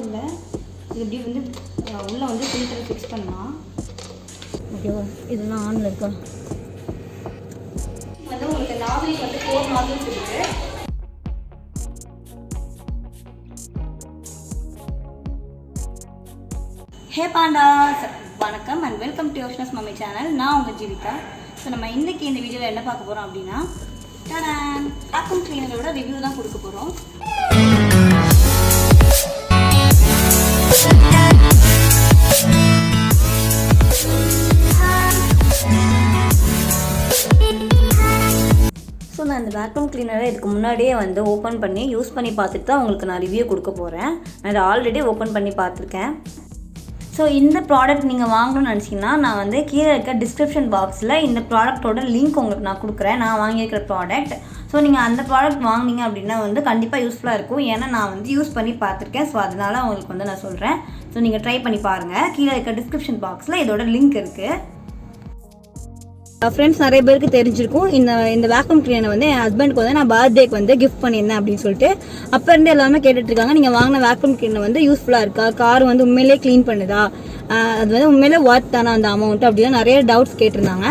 இல்லை, இது இப்படி வந்து உள்ளே வந்து ஃபில்டர் ஃபிக்ஸ் பண்ணலாம். ஓகேவா? இதெல்லாம் ஆனில் இருக்கா வந்து உங்களுக்கு நாசிலுக்கு வந்து 4 நாசில்ஸ் இருக்குது. ஹே பாண்டாஸ், வணக்கம் and welcome to Yoshna's mummy channel. நான் உங்கள் ஜீவிதா. ஸோ நம்ம இன்றைக்கி இந்த வீடியோவில் என்ன பார்க்க போகிறோம் அப்படின்னா, வேக்யூம் கிளீனரோட ரிவ்யூ தான் கொடுக்க போகிறோம். ஸோ நான் இந்த வேக்யூம் கிளீனரை இதுக்கு முன்னாடியே வந்து ஓப்பன் பண்ணி யூஸ் பண்ணி பார்த்துட்டு தான் உங்களுக்கு நான் ரிவ்யூ கொடுக்க போகிறேன். நான் இதை ஆல்ரெடி ஓப்பன் பண்ணி பார்த்துருக்கேன். ஸோ இந்த ப்ராடக்ட் நீங்கள் வாங்கணும்னு நினச்சிங்கன்னா நான் வந்து கீழே இருக்க டிஸ்கிரிப்ஷன் பாக்ஸில் இந்த ப்ராடக்ட்டோட லிங்க் உங்களுக்கு நான் கொடுக்குறேன், நான் வாங்கியிருக்கிற ப்ராடக்ட். ஸோ நீங்கள் அந்த ப்ராடக்ட் வாங்கினீங்க அப்படின்னா வந்து கண்டிப்பாக யூஸ்ஃபுல்லாக இருக்கும். ஏன்னா நான் வந்து யூஸ் பண்ணி பார்த்துருக்கேன். ஸோ அதனால் உங்களுக்கு வந்து நான் சொல்கிறேன். ஸோ நீங்கள் ட்ரை பண்ணி பாருங்கள். கீழே இருக்க டிஸ்கிரிப்ஷன் பாக்ஸில் இதோட லிங்க் இருக்குது. ஃப்ரெண்ட்ஸ், நிறைய பேருக்கு தெரிஞ்சிருக்கும் இந்த வேக்யூம் கிளீனர் வந்து என் ஹஸ்பண்டுக்கு வந்து நான் பர்த்டேக்கு வந்து கிஃப்ட் பண்ணியிருந்தேன் அப்படின்னு சொல்லிட்டு. அப்போ இருந்து எல்லாமே கேட்டுட்ருக்காங்க, நீங்கள் வாங்கின வேக்யூம் கிளீனர் வந்து யூஸ்ஃபுல்லாக இருக்கா, கார் வந்து உண்மையிலே க்ளீன் பண்ணுதா, அது வந்து உண்மையிலே ஒர்த் தானே அந்த அமௌண்ட் அப்படின்னு நிறைய டவுட்ஸ் கேட்டிருந்தாங்க.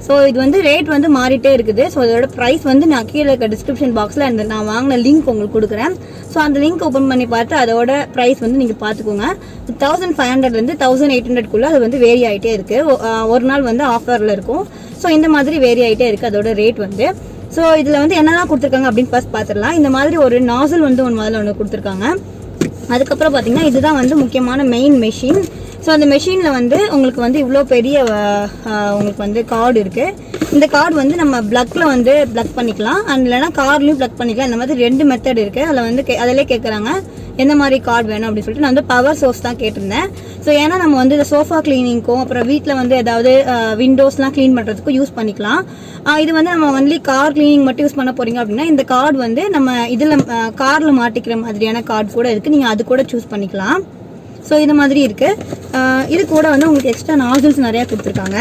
ஸோ இது வந்து ரேட் வந்து மாறிட்டே இருக்குது. ஸோ அதோட ப்ரைஸ் வந்து நான் கீழே இருக்க டிஸ்கிரிப்ஷன் பாக்ஸில் அந்த நான் வாங்கின லிங்க் உங்களுக்கு கொடுக்குறேன். ஸோ அந்த லிங்க் ஓப்பன் பண்ணி பார்த்து அதோட ப்ரைஸ் வந்து நீங்கள் பார்த்துக்கோங்க. 1500 1800 அது வந்து வேரி ஆகிட்டே இருக்குது. ஒரு நாள் வந்து ஆஃபரில் இருக்கும். ஸோ இந்த மாதிரி வேரி ஆகிட்டே இருக்குது அதோட ரேட் வந்து. ஸோ இதில் வந்து என்னெல்லாம் கொடுத்துருக்காங்க அப்படின்னு ஃபர்ஸ்ட் பார்த்துடலாம். இந்த மாதிரி ஒரு நாசில் வந்து ஒன்று கொடுத்துருக்காங்க. அதுக்கப்புறம் பார்த்தீங்கன்னா இதுதான் வந்து முக்கியமான மெயின் மெஷின். ஸோ அந்த மெஷினில் வந்து உங்களுக்கு வந்து இவ்வளோ பெரிய உங்களுக்கு வந்து கார்டு இருக்குது. இந்த கார்டு வந்து நம்ம ப்ளக்கில் வந்து ப்ளக் பண்ணிக்கலாம், அண்ட் இல்லைனா கார்லையும் ப்ளக் பண்ணிக்கலாம். இந்த மாதிரி 2 மெத்தட் இருக்குது. அதில் வந்து அதிலே கேட்குறாங்க எந்த மாதிரி கார்டு வேணும் அப்படின்னு சொல்லிட்டு. நான் வந்து பவர் சோர்ஸ் தான் கேட்டிருந்தேன். ஸோ ஏன்னா நம்ம வந்து இந்த சோஃபா கிளீனிங்க்கும் அப்புறம் வீட்டில் வந்து ஏதாவது விண்டோஸ்லாம் க்ளீன் பண்ணுறதுக்கும் யூஸ் பண்ணிக்கலாம். இது வந்து நம்ம ஒன்லி கார் கிளீனிங் மட்டும் யூஸ் பண்ண போகிறீங்க அப்படின்னா இந்த கார்டு வந்து நம்ம இதில் காரில் மாட்டிக்கிற மாதிரியான கார்டு கூட இருக்குது. நீங்கள் அது கூட சூஸ் பண்ணிக்கலாம். ஸோ இது மாதிரி இருக்குது. இது கூட வந்து உங்களுக்கு எக்ஸ்ட்ரா நாசில்ஸ் நிறையா கொடுத்துருக்காங்க.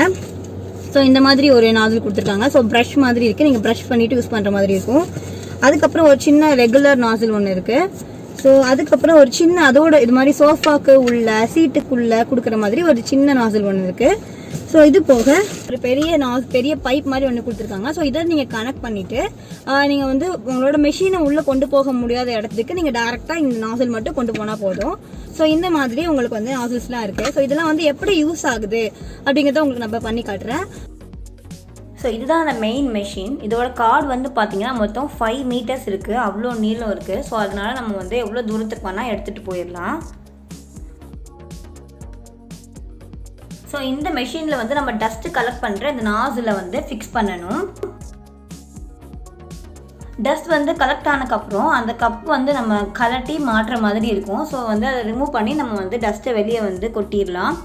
ஸோ இந்த மாதிரி ஒரு நாசில் கொடுத்துருக்காங்க. ஸோ ப்ரஷ் மாதிரி இருக்குது, நீங்கள் ப்ரஷ் பண்ணிவிட்டு யூஸ் பண்ணுற மாதிரி இருக்கும். அதுக்கப்புறம் ஒரு சின்ன ரெகுலர் நாசில் ஒன்று இருக்குது. ஸோ அதுக்கப்புறம் ஒரு சின்ன அதோட இது மாதிரி சோஃபாக்கு உள்ள சீட்டுக்குள்ளே கொடுக்குற மாதிரி ஒரு சின்ன நாசில் ஒன்று இருக்குது. ஸோ இது போக ஒரு பெரிய பைப் மாதிரி ஒன்று கொடுத்துருக்காங்க. ஸோ இதை நீங்கள் கனெக்ட் பண்ணிவிட்டு நீங்கள் வந்து உங்களோட மெஷினை உள்ளே கொண்டு போக முடியாத இடத்துக்கு நீங்கள் டேரெக்டாக இந்த நாசில் மட்டும் கொண்டு போனால் போதும். ஸோ இந்த மாதிரி உங்களுக்கு வந்து நாசில்ஸ்லாம் இருக்குது. ஸோ இதெல்லாம் வந்து எப்படி யூஸ் ஆகுது அப்படிங்கிறத உங்களுக்கு நம்ம பண்ணி காட்டுறேன். ஸோ இதுதான் அந்த மெயின் மெஷின். இதோட கார்டு வந்து பார்த்தீங்கன்னா மொத்தம் 5 மீட்டர்ஸ் இருக்குது. அவ்வளோ நீளம் இருக்குது. ஸோ அதனால் நம்ம வந்து எவ்வளோ தூரத்துக்கு வேணால் எடுத்துகிட்டு போயிடலாம். ஸோ இந்த மெஷினில் வந்து நம்ம டஸ்ட்டு கலெக்ட் பண்ணுற இந்த நாசிலை வந்து ஃபிக்ஸ் பண்ணணும். டஸ்ட் வந்து கலெக்ட் ஆனதுக்கப்புறம் அந்த கப் வந்து நம்ம கலட்டி மாட்டுற மாதிரி இருக்கும். ஸோ வந்து அதை ரிமூவ் பண்ணி நம்ம வந்து டஸ்ட்டை வெளியே வந்து கொட்டிடலாம்.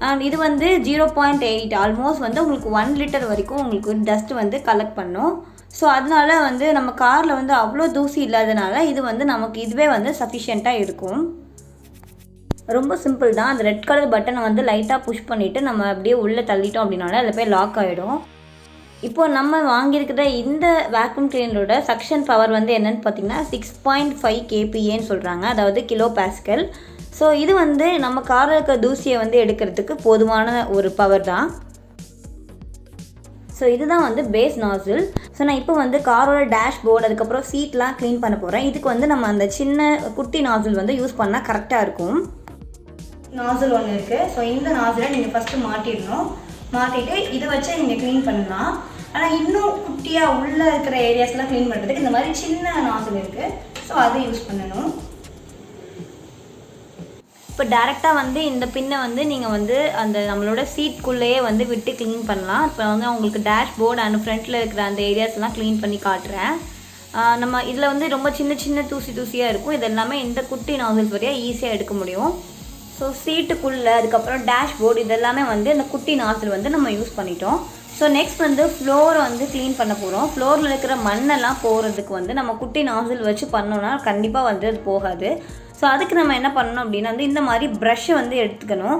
அண்ட் இது வந்து 0.8 ஆல்மோஸ்ட் வந்து உங்களுக்கு 1 லிட்டர் வரைக்கும் உங்களுக்கு டஸ்ட்டு வந்து கலெக்ட் பண்ணும். ஸோ அதனால வந்து நம்ம காரில் வந்து அவ்வளோ தூசி இல்லாதனால இது வந்து நமக்கு இதுவே வந்து சஃபிஷியண்ட்டாக இருக்கும். ரொம்ப சிம்பிள் தான். அந்த ரெட் கலர் பட்டனை வந்து லைட்டாக புஷ் பண்ணிவிட்டு நம்ம அப்படியே உள்ளே தள்ளிட்டோம் அப்படின்னால அதில் போய் லாக் ஆகிடும். இப்போது நம்ம வாங்கியிருக்கிற இந்த வேக்யூம் கிளீனரோட சக்ஷன் பவர் வந்து என்னென்னு பார்த்தீங்கன்னா 6.5 kPAன்னு சொல்கிறாங்க, அதாவது கிலோ பாஸ்கல். ஸோ இது வந்து நம்ம காரில் இருக்க தூசியை வந்து எடுக்கிறதுக்கு போதுமான ஒரு பவர் தான். ஸோ இதுதான் வந்து பேஸ் நாசில். ஸோ நான் இப்போ வந்து காரோட டேஷ்போர்டு அதுக்கப்புறம் சீட்லாம் க்ளீன் பண்ண போகிறேன். இதுக்கு வந்து நம்ம அந்த சின்ன குட்டி நாசில் வந்து யூஸ் பண்ணால் கரெக்டாக இருக்கும். நாசில் ஒன்று இருக்குது. ஸோ இந்த நாசிலை நீங்கள் ஃபஸ்ட்டு மாட்டிடணும். மாட்டிட்டு இதை வச்சு நீங்கள் க்ளீன் பண்ணலாம். ஆனால் இன்னும் குட்டியாக உள்ளே இருக்கிற ஏரியாஸ்லாம் க்ளீன் பண்ணுறதுக்கு இந்த மாதிரி சின்ன நாசில் இருக்குது. ஸோ அதை யூஸ் பண்ணணும். இப்போ டேரெக்டாக வந்து இந்த பின்னை வந்து நீங்கள் வந்து அந்த நம்மளோட சீட்குள்ளேயே வந்து விட்டு க்ளீன் பண்ணலாம். இப்போ வந்து உங்களுக்கு டேஷ்போர்டு அண்ட் ஃப்ரண்ட்டில் இருக்கிற அந்த ஏரியாஸ்லாம் க்ளீன் பண்ணி காட்டுறேன். நம்ம இதில் வந்து ரொம்ப சின்ன தூசியாக இருக்கும். இது எல்லாமே இந்த குட்டி நாசில்ஸ் வழியாக ஈஸியாக எடுக்க முடியும். ஸோ சீட்டுக்குள்ளே அதுக்கப்புறம் டேஷ்போர்டு இதெல்லாமே வந்து இந்த குட்டி நாசில் வந்து நம்ம யூஸ் பண்ணிட்டோம். ஸோ நெக்ஸ்ட் வந்து ஃப்ளோரை வந்து க்ளீன் பண்ண போகிறோம். ஃப்ளோரில் இருக்கிற மண்ணெல்லாம் போகிறதுக்கு வந்து நம்ம குட்டி நாசில் வச்சு பண்ணோன்னா கண்டிப்பாக வந்து அது போகாது. ஸோ அதுக்கு நம்ம என்ன பண்ணணும் அப்படின்னா வந்து இந்த மாதிரி ப்ரஷ்ஷை வந்து எடுத்துக்கணும்.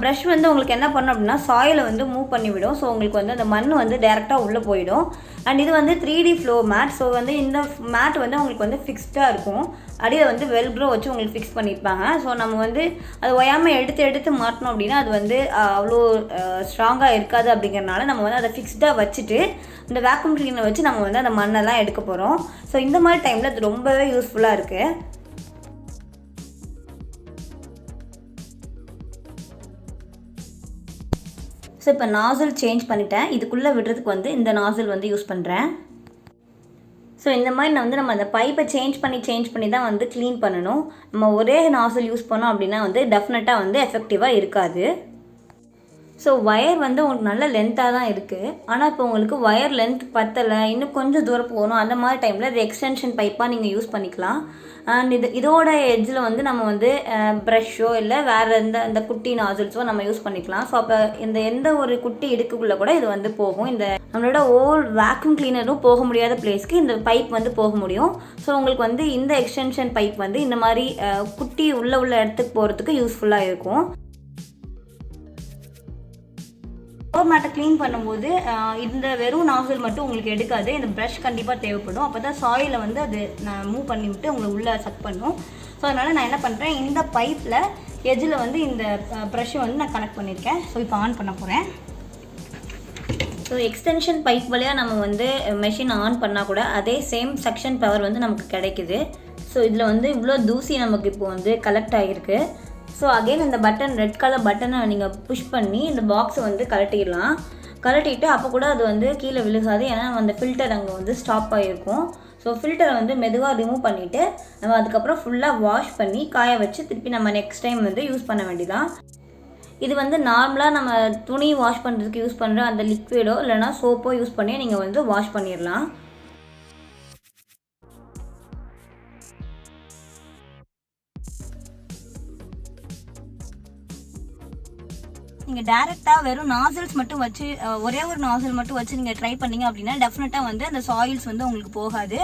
ப்ரஷ் வந்து உங்களுக்கு என்ன பண்ணணும் அப்படின்னா சாயிலை வந்து மூவ் பண்ணிவிடும். ஸோ உங்களுக்கு வந்து அந்த மண் வந்து டேரெக்டாக உள்ளே போயிடும். அண்ட் இது வந்து 3D ஃப்ளோர் மேட். ஸோ வந்து இந்த மேட் வந்து உங்களுக்கு வந்து ஃபிக்ஸ்டாக இருக்கும். அடியில் வந்து வெல்க்ரோ வச்சு உங்களுக்கு ஃபிக்ஸ் பண்ணியிருப்பாங்க. ஸோ நம்ம வந்து அது ஒயாமல் எடுத்து மாட்டணும் அப்படின்னா அது வந்து அவ்வளோ ஸ்ட்ராங்காக இருக்காது. அப்படிங்கிறனால நம்ம வந்து அதை ஃபிக்ஸ்டாக வச்சுட்டு இந்த வேக்யூம் கிளீனர் வச்சு நம்ம வந்து அந்த மண்ணெல்லாம் எடுக்க போகிறோம். ஸோ இந்த மாதிரி டைமில் அது ரொம்பவே யூஸ்ஃபுல்லாக இருக்குது. ஸோ இப்போ நாசில் சேஞ்ச் பண்ணிட்டேன். இதுக்குள்ளே விடுறதுக்கு வந்து இந்த நாசில் வந்து யூஸ் பண்ணுறேன். ஸோ இந்த மாதிரி நம்ம அந்த பைப்பை சேஞ்ச் பண்ணி தான் வந்து க்ளீன் பண்ணணும். நம்ம ஒரே நாசில் யூஸ் பண்ணோம் அப்படின்னா வந்து டெஃபினட்டாக வந்து எஃபெக்டிவாக இருக்காது. ஸோ ஒயர் வந்து உங்களுக்கு நல்ல லென்த்தாக தான் இருக்குது. ஆனால் இப்போ உங்களுக்கு ஒயர் லென்த் பத்தலை, இன்னும் கொஞ்சம் தூரம் போகணும், அந்த மாதிரி டைமில் இது எக்ஸ்டென்ஷன் பைப்பாக நீங்கள் யூஸ் பண்ணிக்கலாம். அண்ட் இதோட எட்ஜில் வந்து நம்ம வந்து ப்ரஷ்ஷோ இல்லை வேறு இந்த குட்டி நாசில்ஸோ நம்ம யூஸ் பண்ணிக்கலாம். ஸோ அப்போ எந்த ஒரு குட்டி இடுக்குள்ளே கூட இது வந்து போகும். இந்த நம்மளோட ஓல் வேக்யூம் கிளீனரும் போக முடியாத பிளேஸ்க்கு இந்த பைப் வந்து போக முடியும். ஸோ உங்களுக்கு வந்து இந்த எக்ஸ்டென்ஷன் பைப் வந்து இந்த மாதிரி குட்டி உள்ள இடத்துக்கு போகிறதுக்கு யூஸ்ஃபுல்லாக இருக்கும். ஃப்ளோர் மேட்டை க்ளீன் பண்ணும்போது இந்த வெறும் நாசில் மட்டும் உங்களுக்கு எடுக்காது. இந்த ப்ரஷ் கண்டிப்பாக தேவைப்படும். அப்போ தான் சாயிலை வந்து அது நான் மூவ் பண்ணி விட்டு உங்களுக்கு உள்ளே சக் பண்ணும். ஸோ அதனால் நான் என்ன பண்ணுறேன், இந்த பைப்பில் எஜ்ஜில் வந்து இந்த ப்ரஷ்ஷை வந்து நான் கனெக்ட் பண்ணியிருக்கேன். ஸோ இப்போ ஆன் பண்ண போகிறேன். ஸோ எக்ஸ்டென்ஷன் பைப் வழியாக நம்ம வந்து மெஷின் ஆன் பண்ணால் கூட அதே சேம் சக்ஷன் பவர் வந்து நமக்கு கிடைக்குது. ஸோ இதில் வந்து இவ்வளோ தூசி நமக்கு இப்போ வந்து கலெக்ட் ஆகிருக்கு. ஸோ அகெயின் இந்த பட்டன், ரெட் கலர் பட்டனை நீங்கள் புஷ் பண்ணி இந்த பாக்ஸை வந்து கலட்டிட்டு அப்போ கூட அது வந்து கீழே விழுகாது. ஏன்னா அந்த ஃபில்டர் அங்கே வந்து ஸ்டாப் ஆகிருக்கும். ஸோ ஃபில்டரை வந்து மெதுவாக ரிமூவ் பண்ணிவிட்டு நம்ம அதுக்கப்புறம் ஃபுல்லாக வாஷ் பண்ணி காய வச்சு திருப்பி நம்ம நெக்ஸ்ட் டைம் வந்து யூஸ் பண்ண வேண்டியதான். இது வந்து நார்மலாக நம்ம துணி வாஷ் பண்ணுறதுக்கு யூஸ் பண்ணுற அந்த லிக்விடோ இல்லைனா சோப்போ யூஸ் பண்ணி நீங்கள் வந்து வாஷ் பண்ணிடலாம். நீங்கள் டேரெக்டாக வெறும் நாசில்ஸ் மட்டும் வச்சு ஒரே ஒரு நாசில் மட்டும் வச்சு நீங்கள் ட்ரை பண்ணீங்க அப்படின்னா டெஃபினட்டாக வந்து அந்த சாயில்ஸ் வந்து உங்களுக்கு போகாது.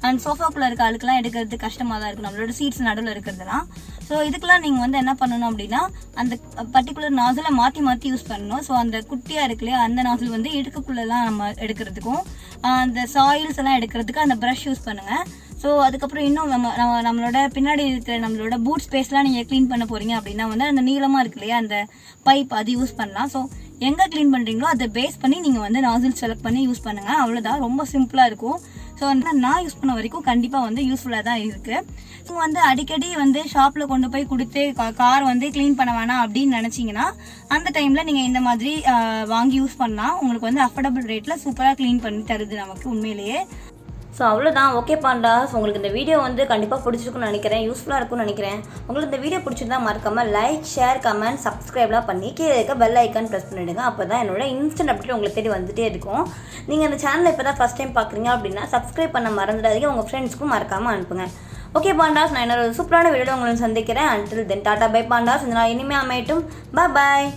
அண்ட் சோஃபாக்குள்ளே இருக்க அழுக்கெல்லாம் எடுக்கிறது கஷ்டமாக தான் இருக்கும், நம்மளோட சீட்ஸ் நடுவில் இருக்கிறதுலாம். ஸோ இதுக்கெல்லாம் நீங்கள் வந்து என்ன பண்ணணும் அப்படின்னா அந்த பர்டிகுலர் நாசிலை மாற்றி யூஸ் பண்ணணும். ஸோ அந்த குட்டியாக இருக்குல்லையா அந்த நாசில் வந்து இடுக்குள்ளெல்லாம் நம்ம எடுக்கிறதுக்கும் அந்த சாயில்ஸ் எல்லாம் எடுக்கிறதுக்கு அந்த ப்ரஷ் யூஸ் பண்ணுங்கள். ஸோ அதுக்கப்புறம் இன்னும் நம்மளோட பின்னாடி இருக்கிற நம்மளோட பூட் ஸ்பேஸ்லாம் நீங்கள் க்ளீன் பண்ண போகிறீங்க அப்படின்னா வந்து அந்த நீளமாக இருக்கு இல்லையா அந்த பைப் அது யூஸ் பண்ணலாம். ஸோ எங்கே க்ளீன் பண்ணுறீங்களோ அதை பேஸ் பண்ணி நீங்கள் வந்து நாசில் செலக்ட் பண்ணி யூஸ் பண்ணுங்கள். அவ்வளோதான், ரொம்ப சிம்பிளாக இருக்கும். ஸோ வந்து நான் யூஸ் பண்ண வரைக்கும் கண்டிப்பாக வந்து யூஸ்ஃபுல்லாக தான் இருக்குது. ஸோ வந்து அடிக்கடி வந்து ஷாப்பில் கொண்டு போய் கொடுத்து கார் வந்து க்ளீன் பண்ண வேணாம் அப்படின்னு நினச்சிங்கன்னா அந்த டைமில் நீங்கள் இந்த மாதிரி வாங்கி யூஸ் பண்ணலாம். உங்களுக்கு வந்து அஃபோர்டபுள் ரேட்டில் சூப்பராக க்ளீன் பண்ணி தருது நமக்கு உண்மையிலேயே. ஸோ அவ்வளோதான். ஓகே பாண்டாஸ், உங்களுக்கு இந்த வீடியோ வந்து கண்டிப்பாக பிடிச்சிருக்குன்னு நினைக்கிறேன், யூஸ்ஃபுல்லாக இருக்கும்னு நினைக்கிறேன். உங்களுக்கு இந்த வீடியோ பிடிச்சிருந்தா மறக்காமல் லைக், ஷேர், கமெண்ட், சப்ஸ்கிரைப்லாம் பண்ணி கீழே இருக்க பெல் ஐக்கான் ப்ரெஸ் பண்ணிவிடுங்க. அப்போ தான் என்னோட இன்ஸ்டன்ட் அப்டேட் உங்களுக்கு தேடி வந்துகிட்டே இருக்கும். நீங்கள் அந்த சேனலை இப்போ தான் ஃபஸ்ட் டைம் பார்க்குறீங்க அப்படின்னா சப்ஸ்கிரைப் பண்ண மறந்துடாதீங்க, உங்கள் ஃப்ரெண்ட்ஸ்க்கும் மறக்காமல் அனுப்புங்க. ஓகே பாண்டாஸ், நான் என்னோட சூப்பரான வீடியோ உங்களை சந்திக்கிறேன். Until then tata bye pandas. இந்த நான் இனிமேல் அமையட்டும். பாய்.